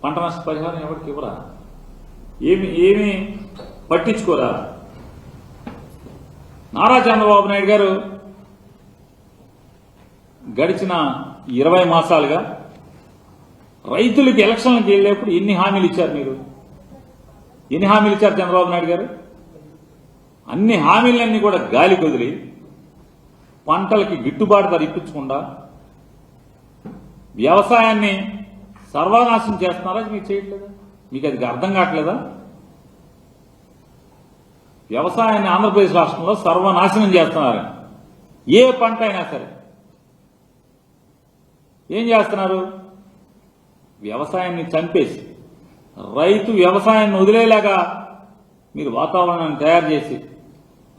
పంట నష్ట పరిహారం ఎవరికి ఇవ్వరా? ఏమి పట్టించుకోరా? నారా చంద్రబాబు నాయుడు గారు గడిచిన 20 మాసాలుగా రైతులకి ఎలక్షన్లకు వెళ్ళేప్పుడు ఎన్ని హామీలు ఇచ్చారు? మీరు ఎన్ని హామీలు ఇచ్చారు చంద్రబాబు నాయుడు గారు? అన్ని హామీలన్నీ కూడా గాలి కొదిలి పంటలకి గిట్టుబాటు ధర ఇప్పించకుండా వ్యవసాయాన్ని సర్వనాశనం చేస్తున్నారా? మీరు చేయట్లేదా? మీకు అది అర్థం కావట్లేదా? వ్యవసాయాన్ని ఆంధ్రప్రదేశ్ రాష్ట్రంలో సర్వనాశనం చేస్తున్నారు. ఏ పంట అయినా సరే ఏం చేస్తున్నారు? వ్యవసాయాన్ని చంపేసి రైతు వ్యవసాయాన్ని వదిలేలాగా మీరు వాతావరణాన్ని తయారు చేసి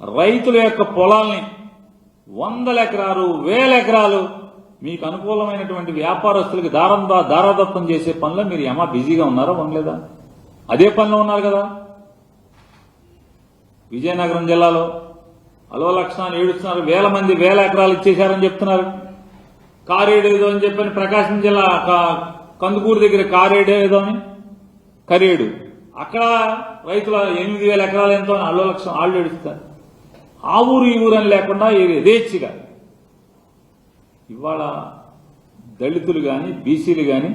రైతుల యొక్క పొలాల్ని 100 ఎకరాలు 1000 ఎకరాలు మీకు అనుకూలమైనటువంటి వ్యాపారస్తులకి దారాదత్తం చేసే పనిలో మీరు ఏమా బిజీగా ఉన్నారా? ఉండలేదా? అదే పనిలో ఉన్నారు కదా. విజయనగరం జిల్లాలో అలవ లక్షణాలు ఏడుస్తున్నారు. 1000 మంది 1000 ఎకరాలు ఇచ్చేశారని చెప్తున్నారు. కారేడు ఏదో అని చెప్పని ప్రకాశం జిల్లా కందుకూరు దగ్గర కారేడు ఏదో అని కరేడు అక్కడ రైతుల 8000 ఎకరాలు ఎంతో అని అలవ లక్షణం వాళ్ళు ఏడుస్తారు. ఆ ఊరు ఈ ఊరు అని లేకుండా యథేచ్ఛగా ఇవాళ దళితులు కానీ బీసీలు కానీ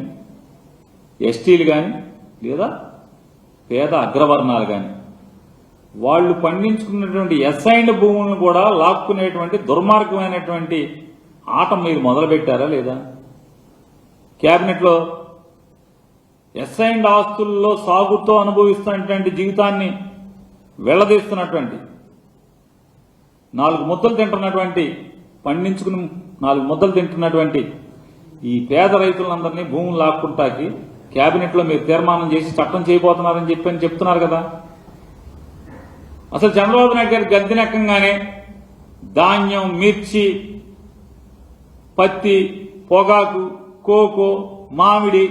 ఎస్టీలు కానీ లేదా పేద అగ్రవర్ణాలు కానీ వాళ్ళు పండించుకున్నటువంటి అసైన్డ్ భూములను కూడా లాక్కునేటువంటి దుర్మార్గమైనటువంటి ఆట మీరు మొదలుపెట్టారా లేదా? కేబినెట్లో అసైన్డ్ ఆస్తుల్లో సాగుతో అనుభవిస్తున్నటువంటి జీవితాన్ని వెళ్లదీస్తున్నటువంటి 4 ముద్దలు తింటున్నటువంటి పండించుకుని 4 ముద్దలు తింటున్నటువంటి ఈ పేద రైతులందరినీ భూములు లాక్కుంటాకి కేబినెట్లో మీరు తీర్మానం చేసి చట్టం చేయబోతున్నారని చెప్తున్నారు కదా. అసలు చంద్రబాబు నాయుడు గారి గద్దెనెక్కంగానే ధాన్యం, మిర్చి, పత్తి, పొగాకు, కోకో, మామిడి